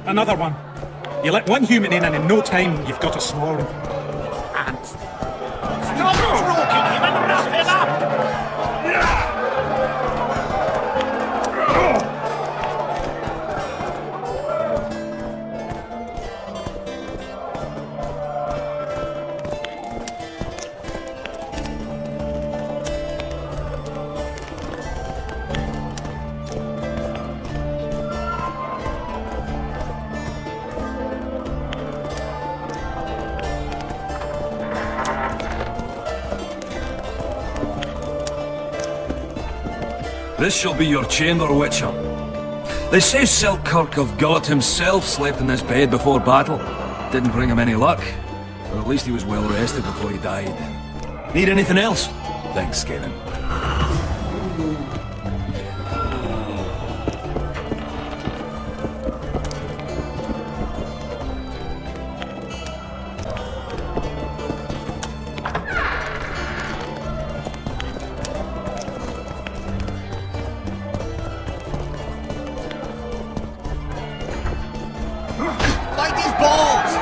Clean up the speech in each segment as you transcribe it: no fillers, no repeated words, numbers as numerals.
Another one. You let one human in and in no time you've got a swarm. And stop stroking him and wrap him up! This shall be your chamber, Witcher. They say Selkirk of Gullet himself slept in this bed before battle. Didn't bring him any luck. But at least he was well rested before he died. Need anything else? Thanks, Skaven. Like these balls!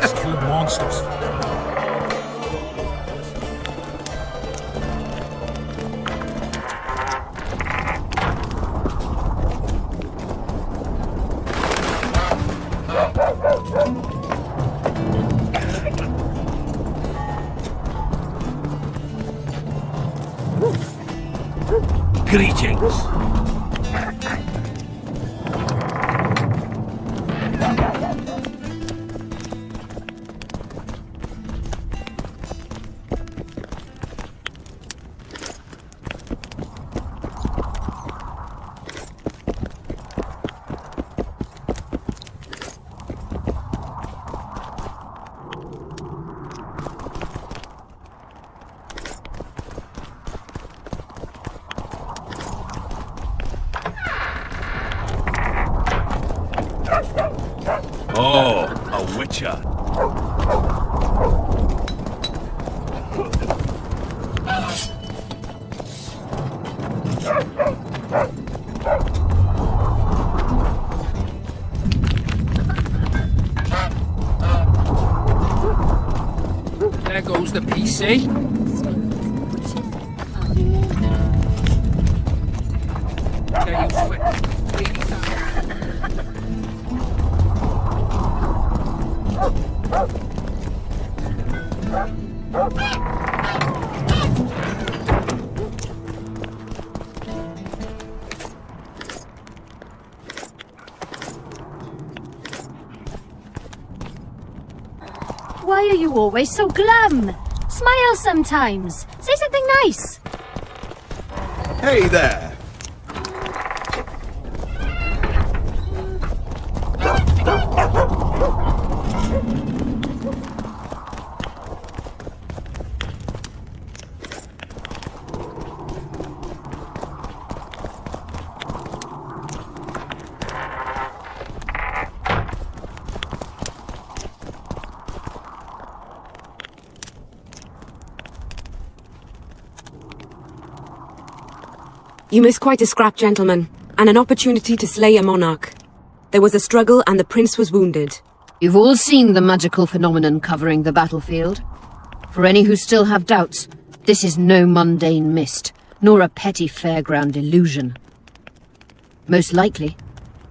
It's killing monsters. Greetings. Oh, a Witcher. There goes the PC. There you sweat. Why are you always so glum? Smile sometimes. Say something nice. Hey there! You missed quite a scrap, gentlemen, and an opportunity to slay a monarch. There was a struggle and the prince was wounded. You've all seen the magical phenomenon covering the battlefield. For any who still have doubts, this is no mundane mist, nor a petty fairground illusion. Most likely,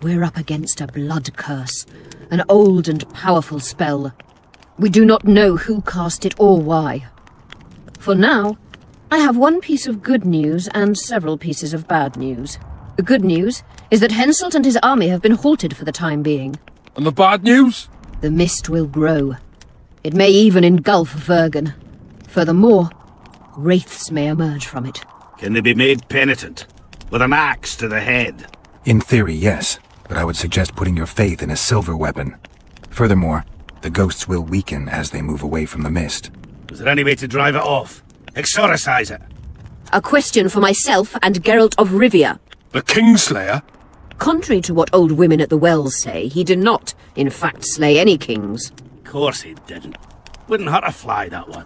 we're up against a blood curse, an old and powerful spell. We do not know who cast it or why. For now, I have one piece of good news and several pieces of bad news. The good news is that Henselt and his army have been halted for the time being. And the bad news? The mist will grow. It may even engulf Vergen. Furthermore, wraiths may emerge from it. Can they be made penitent? With an axe to the head? In theory, yes, but I would suggest putting your faith in a silver weapon. Furthermore, the ghosts will weaken as they move away from the mist. Is there any way to drive it off? Exorcise it? A question for myself and Geralt of Rivia. The Kingslayer? Contrary to what old women at the wells say, he did not, in fact, slay any kings. Of course he didn't. Wouldn't hurt a fly, that one.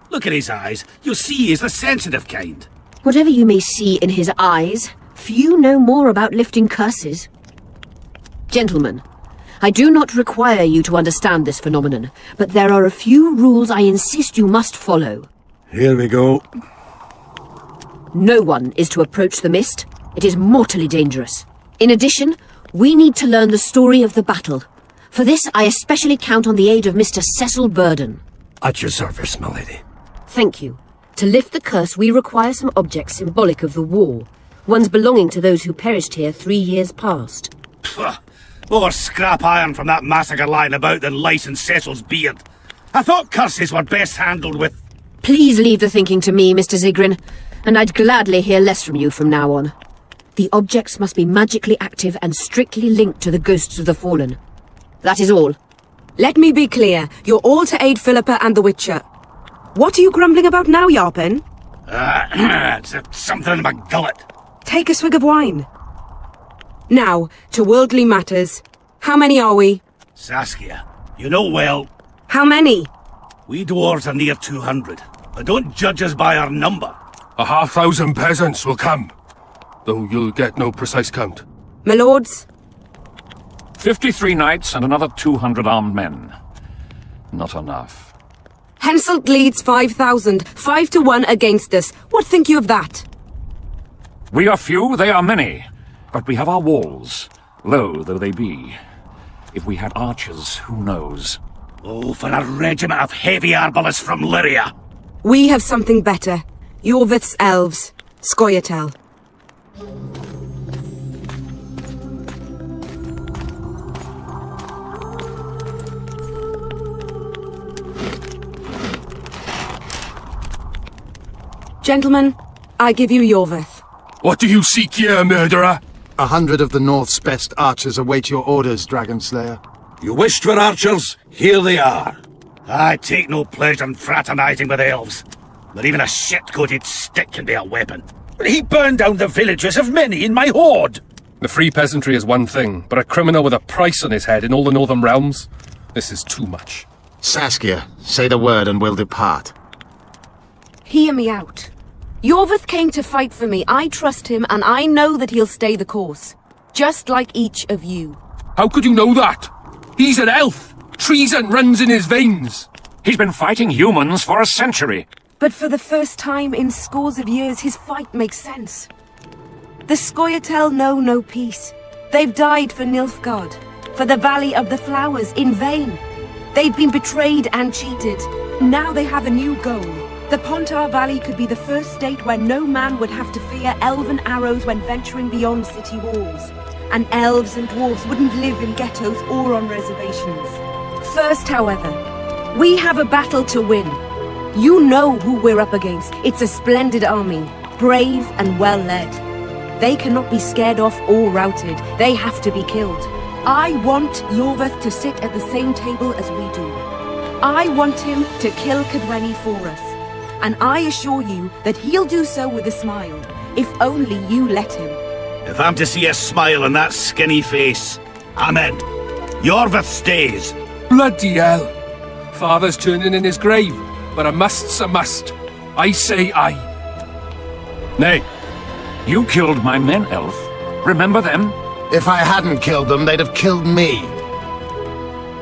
Look at his eyes. You'll see he's the sensitive kind. Whatever you may see in his eyes, few know more about lifting curses. Gentlemen, I do not require you to understand this phenomenon, but there are a few rules I insist you must follow. Here we go. No one is to approach the mist. It is mortally dangerous. In addition, we need to learn the story of the battle. For this, I especially count on the aid of Mr. Cecil Burden. At your service, my lady. Thank you. To lift the curse, we require some objects symbolic of the war. Ones belonging to those who perished here 3 years past. Pfft, more scrap iron from that massacre lying about than lice in Cecil's beard. I thought curses were best handled with... Please leave the thinking to me, Mr. Zigrin, and I'd gladly hear less from you from now on. The objects must be magically active and strictly linked to the ghosts of the fallen. That is all. Let me be clear. You're all to aid Philippa and the Witcher. What are you grumbling about now, Yarpen? It's something in my gullet. Take a swig of wine. Now, to worldly matters. How many are we? Saskia, you know well, How many? we dwarves are near 200, but don't judge us by our number. 1,000 peasants will come, though you'll get no precise count. My lords? 53 knights and another 200 armed men. Not enough. Henselt leads 5,000, 5 to 1 against us. What think you of that? We are few, they are many. But we have our walls, low though they be. If we had archers, who knows? Oh, for a regiment of heavy arbalists from Lyria. We have something better. Yorvith's elves. Scoia'tael. Gentlemen, I give you Yorvith. What do you seek here, murderer? 100 of the North's best archers await your orders, Dragon Slayer. You wished for archers? Here they are. I take no pleasure in fraternizing with elves, but even a shit-coated stick can be a weapon. He burned down the villages of many in my horde. The free peasantry is one thing, but a criminal with a price on his head in all the Northern realms? This is too much. Saskia, say the word and we'll depart. Hear me out. Yorvith came to fight for me. I trust him, and I know that he'll stay the course. Just like each of you. How could you know that? He's an elf! Treason runs in his veins! He's been fighting humans for a century. But for the first time in scores of years, his fight makes sense. The Scoia'tael know no peace. They've died for Nilfgaard, for the Valley of the Flowers, in vain. They've been betrayed and cheated. Now they have a new goal. The Pontar Valley could be the first state where no man would have to fear elven arrows when venturing beyond city walls. And elves and dwarves wouldn't live in ghettos or on reservations. First, however, we have a battle to win. You know who we're up against. It's a splendid army, brave and well-led. They cannot be scared off or routed. They have to be killed. I want Yorvith to sit at the same table as we do. I want him to kill Cadweni for us. And I assure you that he'll do so with a smile, if only you let him. If I'm to see a smile on that skinny face, I'm in. Yorvith stays. Bloody hell! Father's turning in his grave, but a must's a must. I say aye. Nay, you killed my men, elf. Remember them? If I hadn't killed them, they'd have killed me.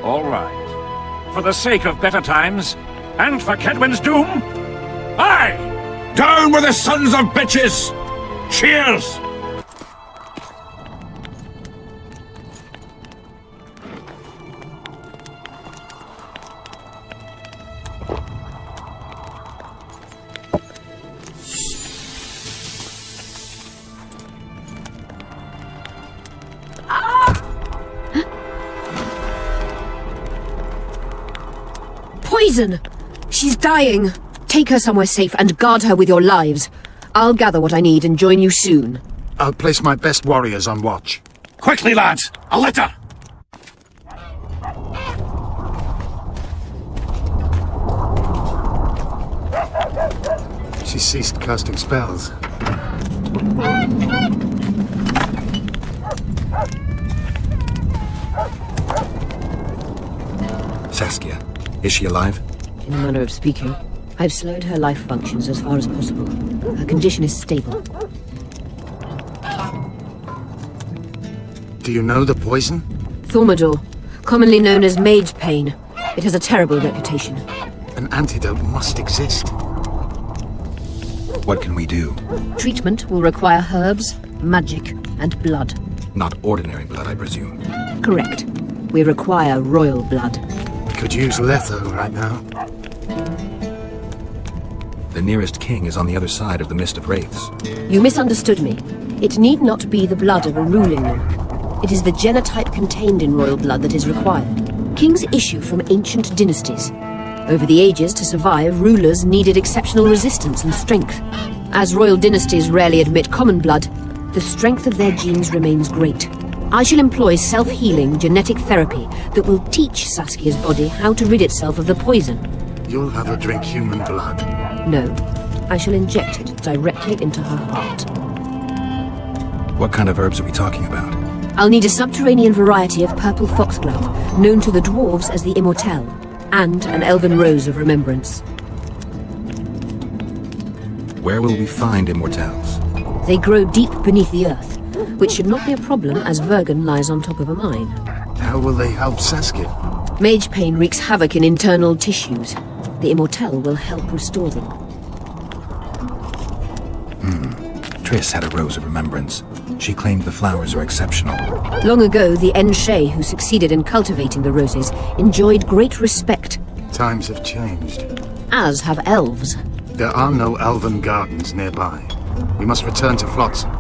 All right. For the sake of better times, and for Kedwin's doom, aye! Down with the sons of bitches! Cheers! Poison! She's dying. Take her somewhere safe and guard her with your lives. I'll gather what I need and join you soon. I'll place my best warriors on watch. Quickly, lads! A litter! She ceased casting spells. Saskia, is she alive? In a manner of speaking. I've slowed her life functions as far as possible. Her condition is stable. Do you know the poison? Thaumadour, commonly known as mage pain. It has a terrible reputation. An antidote must exist. What can we do? Treatment will require herbs, magic, and blood. Not ordinary blood, I presume. Correct. We require royal blood. Could use Letho right now. The nearest king is on the other side of the Mist of Wraiths. You misunderstood me. It need not be the blood of a ruling monarch. It is the genotype contained in royal blood that is required. Kings issue from ancient dynasties. Over the ages, to survive, rulers needed exceptional resistance and strength. As royal dynasties rarely admit common blood, the strength of their genes remains great. I shall employ self-healing genetic therapy that will teach Saskia's body how to rid itself of the poison. You'll have her drink human blood. No, I shall inject it directly into her heart. What kind of herbs are we talking about? I'll need a subterranean variety of purple foxglove, known to the dwarves as the immortelle, and an elven rose of remembrance. Where will we find immortelles? They grow deep beneath the earth, which should not be a problem as Vergen lies on top of a mine. How will they help Saskia? Mage pain wreaks havoc in internal tissues. The immortelle will help restore them. Triss had a rose of remembrance. She claimed the flowers are exceptional. Long ago, the Enshe who succeeded in cultivating the roses enjoyed great respect. Times have changed. As have elves. There are no elven gardens nearby. We must return to Flotsam.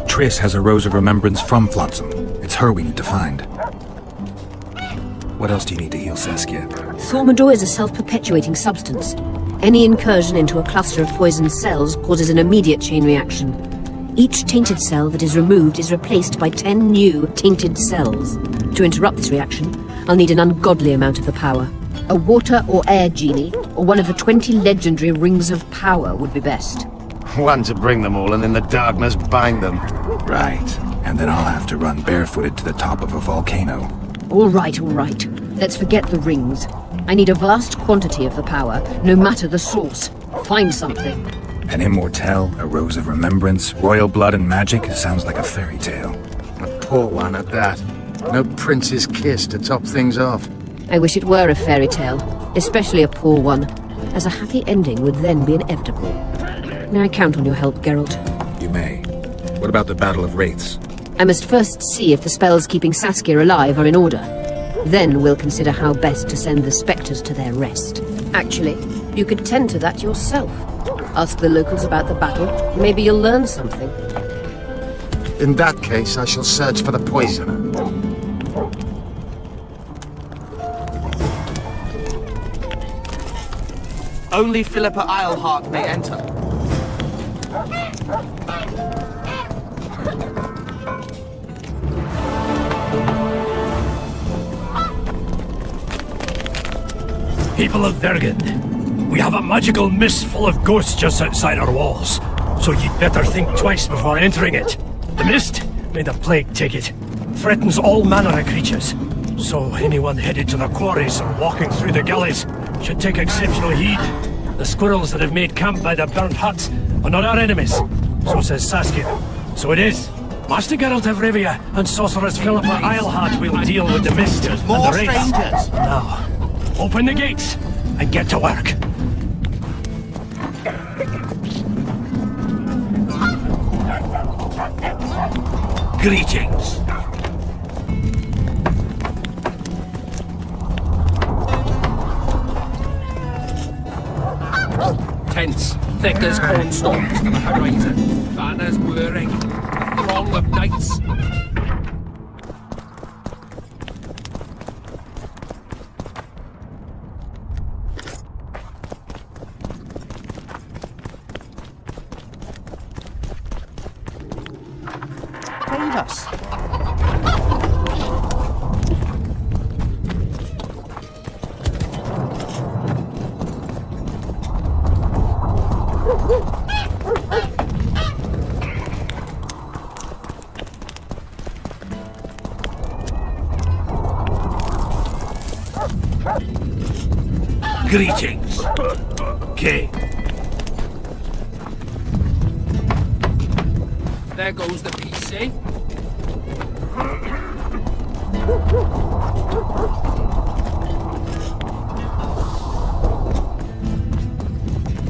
Triss has a rose of remembrance from Flotsam. It's her we need to find. What else do you need to heal Saskia? Thaumadour is a self-perpetuating substance. Any incursion into a cluster of poisoned cells causes an immediate chain reaction. Each tainted cell that is removed is replaced by 10 new tainted cells. To interrupt this reaction, I'll need an ungodly amount of the power. A water or air genie, or one of the 20 legendary rings of power would be best. One to bring them all and in the darkness bind them. Right. And then I'll have to run barefooted to the top of a volcano. All right. Let's forget the rings. I need a vast quantity of the power, no matter the source. Find something. An immortelle, a rose of remembrance, royal blood and magic sounds like a fairy tale. A poor one at that. No prince's kiss to top things off. I wish it were a fairy tale, especially a poor one, as a happy ending would then be inevitable. May I count on your help, Geralt? You may. What about the Battle of Wraiths? I must first see if the spells keeping Saskia alive are in order. Then we'll consider how best to send the spectres to their rest. Actually, you could tend to that yourself. Ask the locals about the battle. Maybe you'll learn something. In that case, I shall search for the poisoner. Only Philippa Eilhart may enter. People of Vergen, we have a magical mist full of ghosts just outside our walls, so you'd better think twice before entering it. The mist, may the plague take it, threatens all manner of creatures, so anyone headed to the quarries or walking through the gullies should take exceptional heed. The squirrels that have made camp by the burnt huts are not our enemies, so says Saskia. So it is. Master Geralt of Rivia and Sorceress Philippa Eilhart will deal with the mist and More the wraiths. strangers. Now, open the gates and get to work. Greetings. Tents, thick as cornstalks to the horizon. Banners whirring. A throng of knights. Save us. Greetings. Okay. There goes the PC.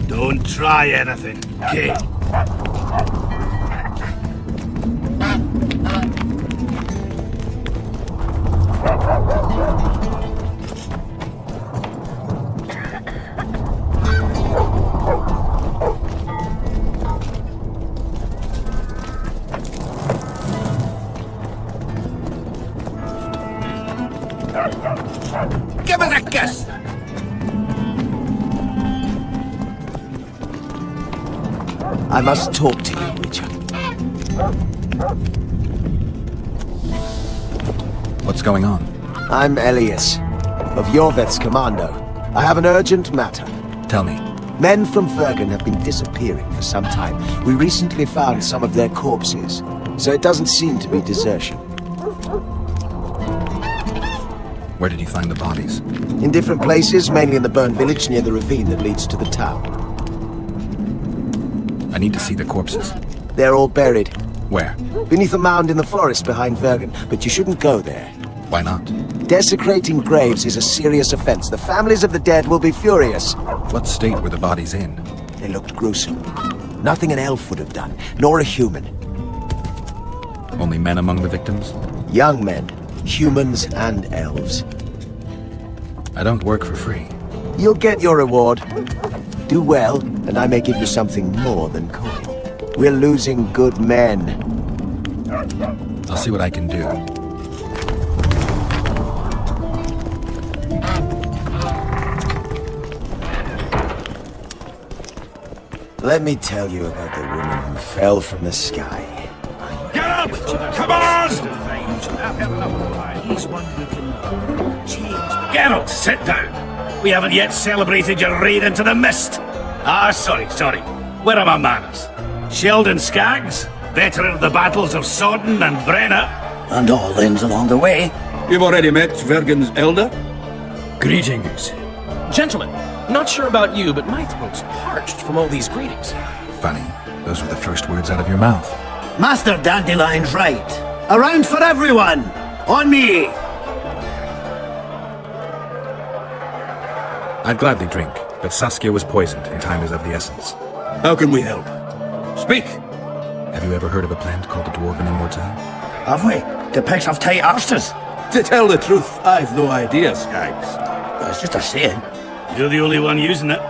Don't try anything. Okay. Give us a kiss! I must talk to you, Witcher. What's going on? I'm Elias, of Yorveth's commando. I have an urgent matter. Tell me. Men from Vergen have been disappearing for some time. We recently found some of their corpses, so it doesn't seem to be desertion. Where did you find the bodies? In different places, mainly in the burned village near the ravine that leads to the town. I need to see the corpses. They're all buried. Where? Beneath a mound in the forest behind Vergen, but you shouldn't go there. Why not? Desecrating graves is a serious offense. The families of the dead will be furious. What state were the bodies in? They looked gruesome. Nothing an elf would have done, nor a human. Only men among the victims? Young men, humans and elves. I don't work for free. You'll get your reward. Do well, and I may give you something more than coin. We're losing good men. I'll see what I can do. Let me tell you about the woman who fell from the sky. Get up! Come on! Geralt, sit down. We haven't yet celebrated your raid into the mist. Sorry. Where are my manners? Sheldon Skaggs, veteran of the battles of Sodden and Brenna. And all ends along the way. You've already met Vergen's elder? Greetings. Gentlemen, not sure about you, but my throat's parched from all these greetings. Funny. Those were the first words out of your mouth. Master Dandelion's right. Around for everyone! On me! I'd gladly drink, but Saskia was poisoned and time is of the essence. How can we help? Speak! Have you ever heard of a plant called the Dwarven Immortelle? Have we? The pigs have tight arses. To tell the truth, I've no idea, Skaggs. It's just a saying. You're the only one using it.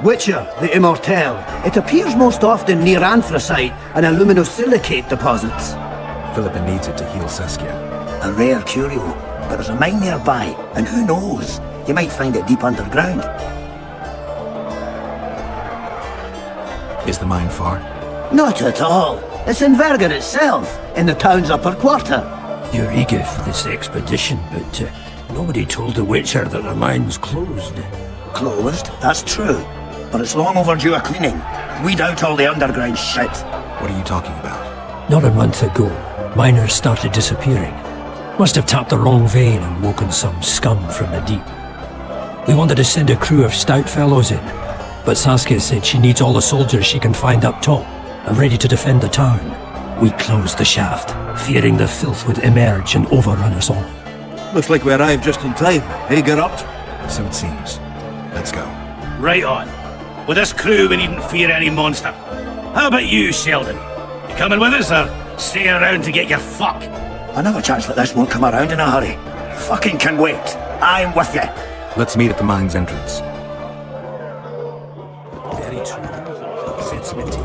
Witcher, the Immortelle. It appears most often near anthracite and aluminosilicate deposits. Philippa needs it to heal Saskia. A rare curio, but there's a mine nearby, and who knows? You might find it deep underground. Is the mine far? Not at all. It's in Vergen itself, in the town's upper quarter. You're eager for this expedition, but nobody told the Witcher that the mine was closed. Closed? That's true. But it's long overdue a cleaning. Weed out all the underground shit. What are you talking about? Not a month ago, miners started disappearing. Must have tapped the wrong vein and woken some scum from the deep. We wanted to send a crew of stout fellows in, but Saskia said she needs all the soldiers she can find up top and ready to defend the town. We closed the shaft, fearing the filth would emerge and overrun us all. Looks like we arrived just in time. Hey, Geralt? So it seems. Let's go. Right on. With this crew, we needn't fear any monster. How about you, Sheldon? You coming with us, or staying around to get your fuck? Another chance that this won't come around in a hurry. Fucking can wait. I'm with you. Let's meet at the mine's entrance. Very true. Sensibility.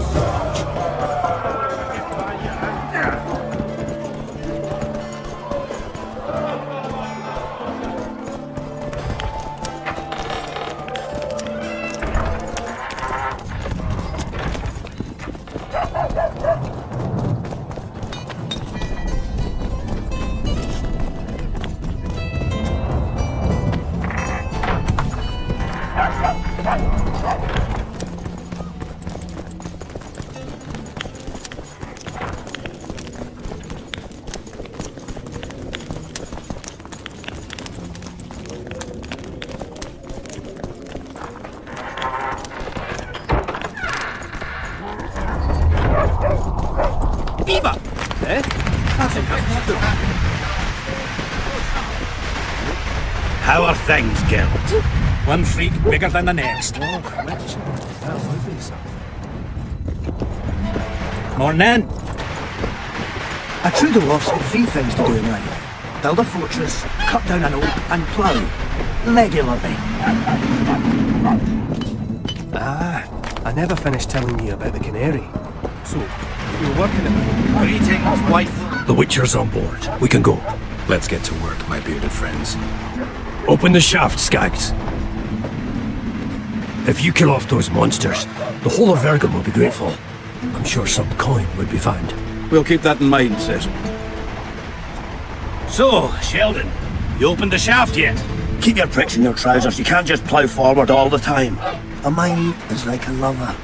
How are things, Geralt? One freak bigger than the next. Morning. A true dwarf's got three things to do in life. Build a fortress, cut down an oak, and plough. Regularly. I never finished telling you about the canary. So, you're working at Greetings, wife. The Witcher's on board. We can go. Let's get to work, my bearded friends. Open the shaft, Skags. If you kill off those monsters, the whole of Vergen will be grateful. I'm sure some coin would be found. We'll keep that in mind, Cecil. So, Sheldon, you opened the shaft yet? Keep your pricks in your trousers. You can't just plough forward all the time. A mind is like a lover.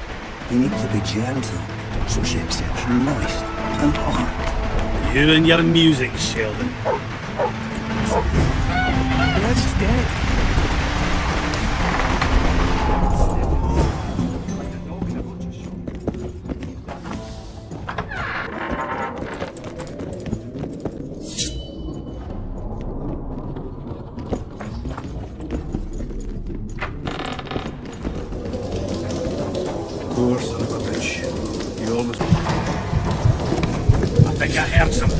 You need to be gentle, so she accepts you moist and hard. You and your music, Sheldon. Let's get it. Poor son of a bitch. You always... I think I heard something.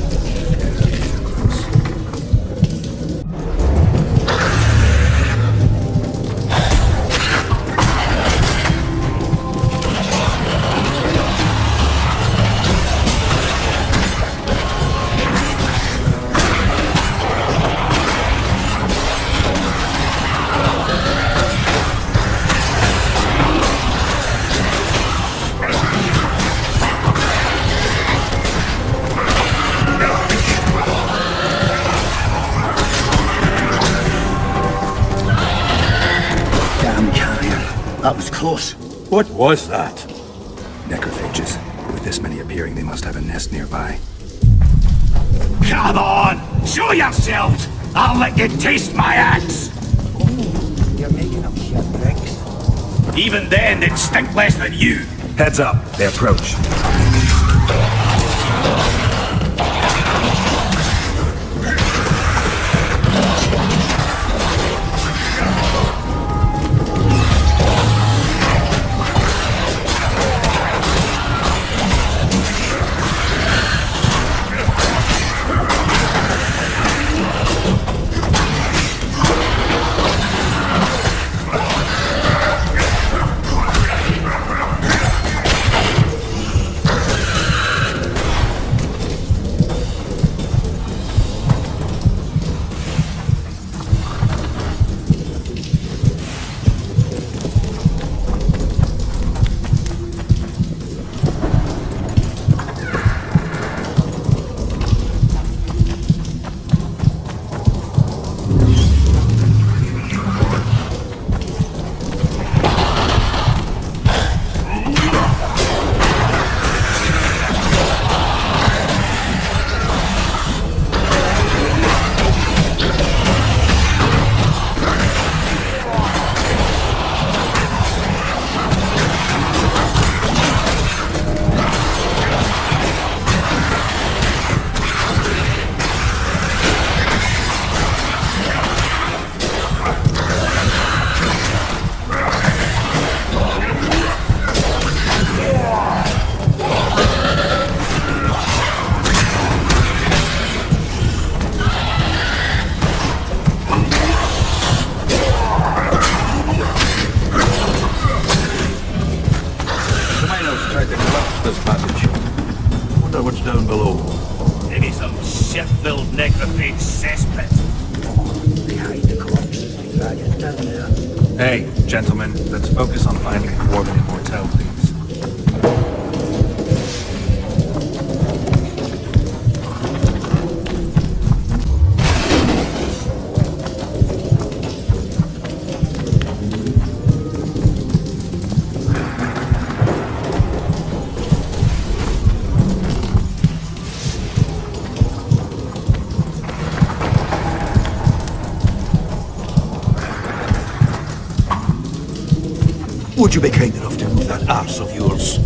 That was close. What was that? Necrophages. With this many appearing, they must have a nest nearby. Come on! Show yourselves! I'll let you taste my axe! You're making them shit bricks. Even then, they'd stink less than you. Heads up. They approach. Down below. Maybe some shit-filled necrophage cesspit. They hide the corpses, they drag it down there. Hey, gentlemen, let's focus on finding dwarven immortal, please. Would you be kind enough to move that arse of yours?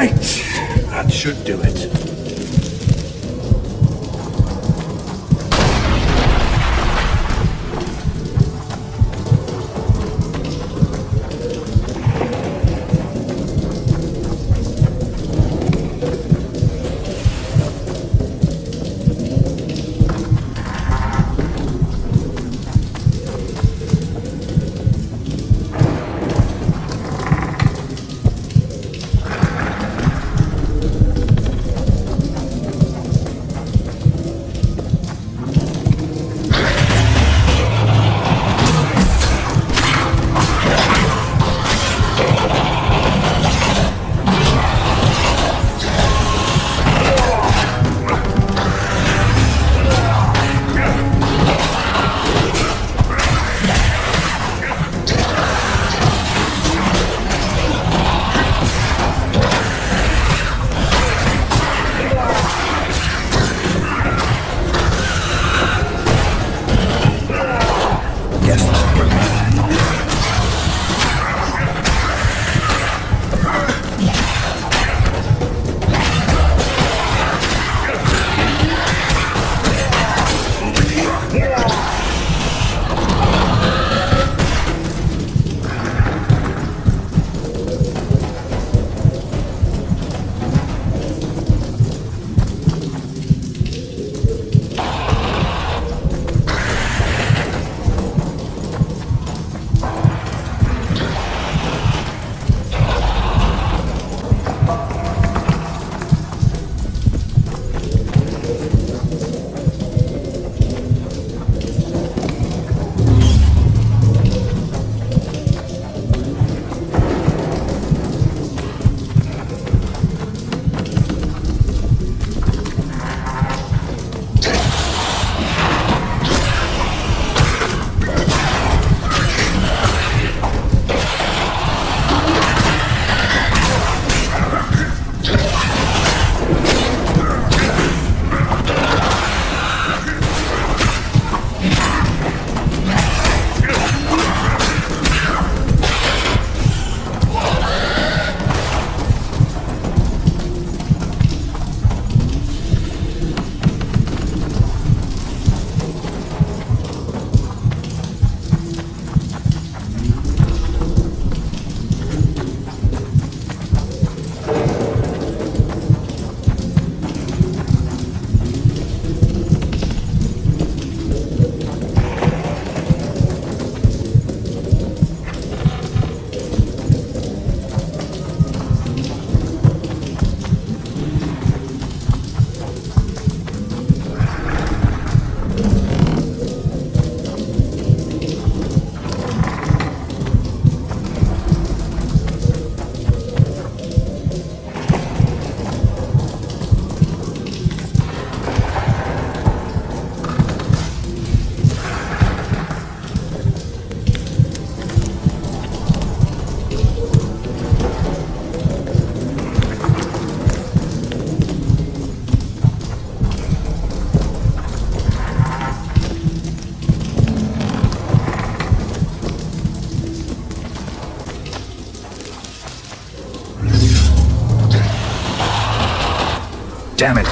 Right, that should do it. Damn it.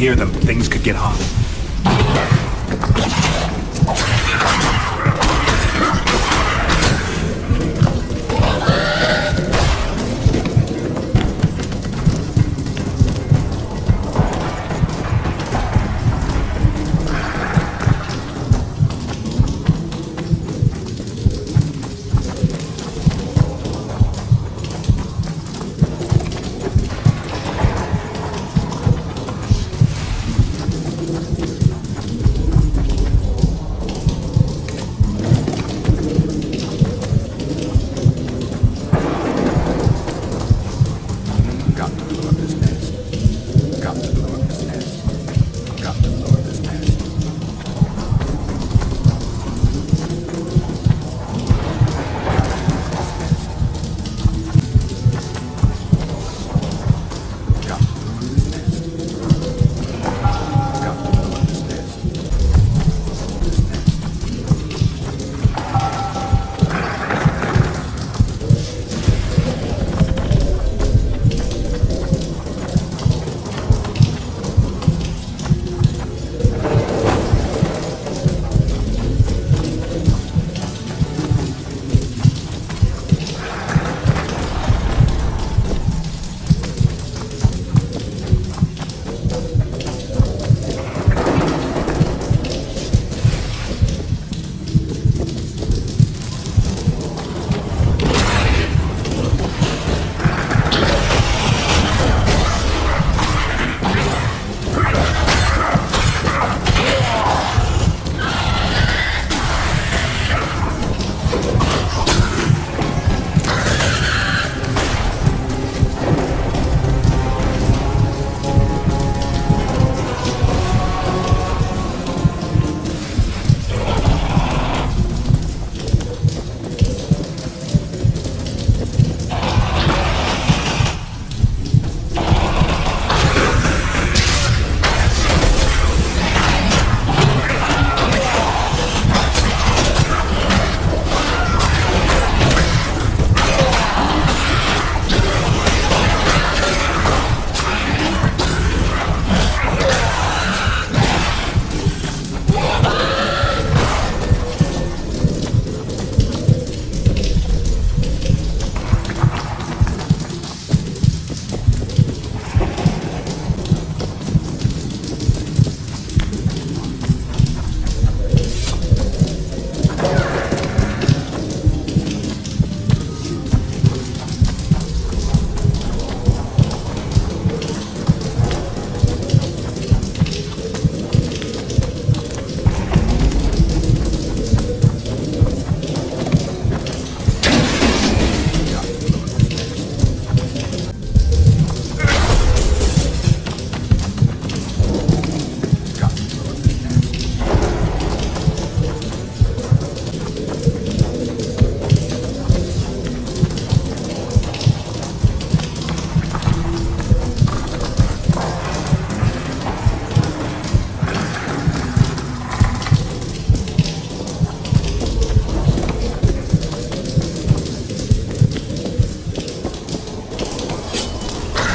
hear them, things could get hot.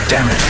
Damn it.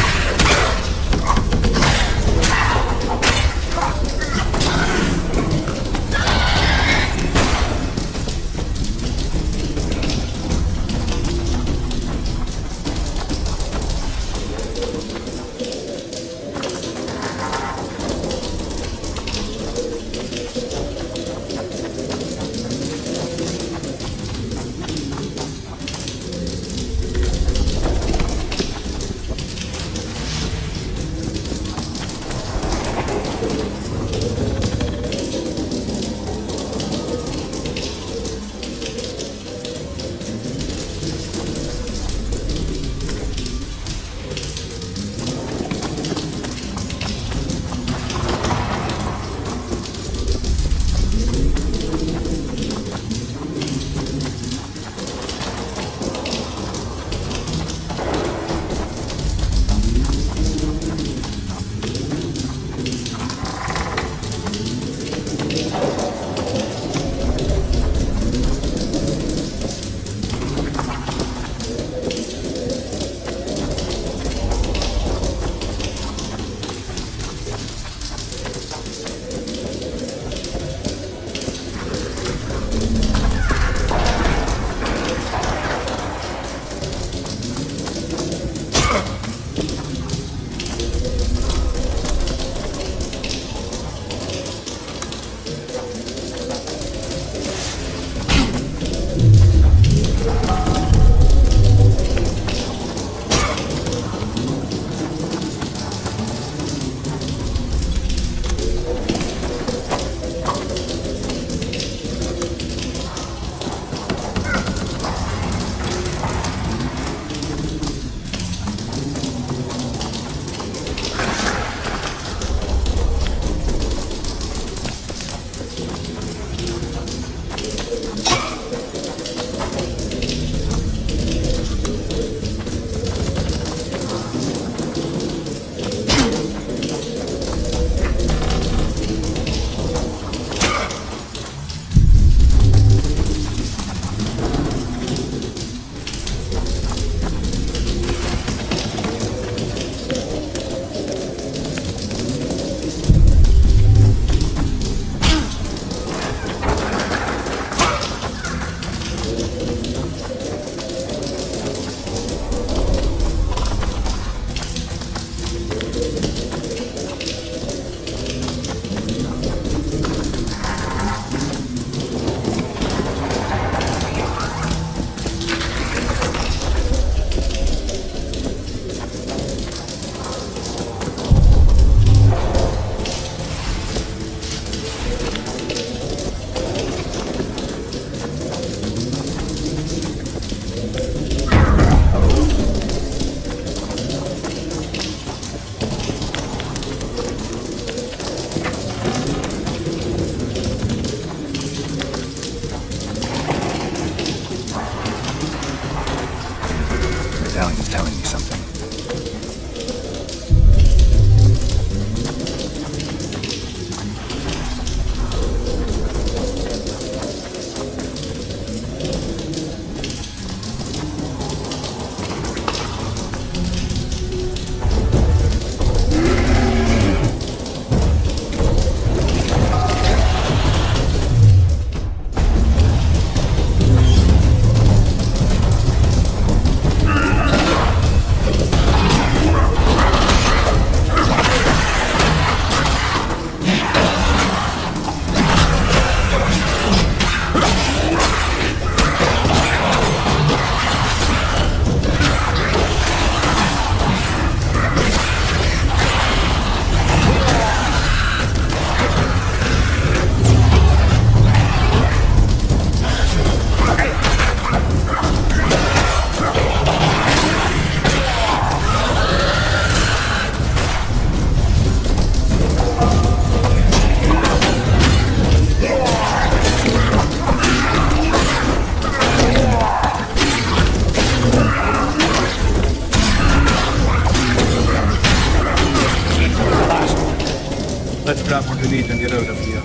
grab what we need and get out of here.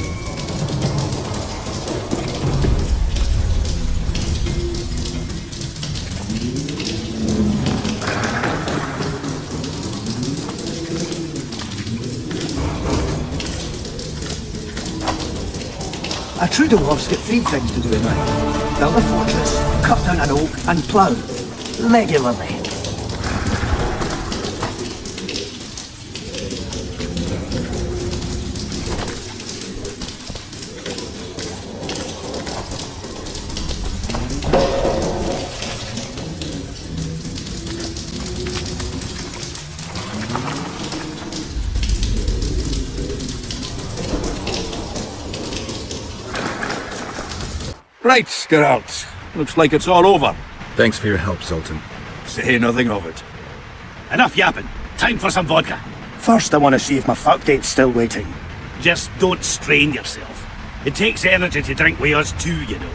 A true dwarf's got three things to do in life. Build a fortress, cut down an oak, and plough. Regularly. Right, Geralt. Looks like it's all over. Thanks for your help, Sultan. Say nothing of it. Enough yapping. Time for some vodka. First, I want to see if my fuck date's still waiting. Just don't strain yourself. It takes energy to drink with us too, you know.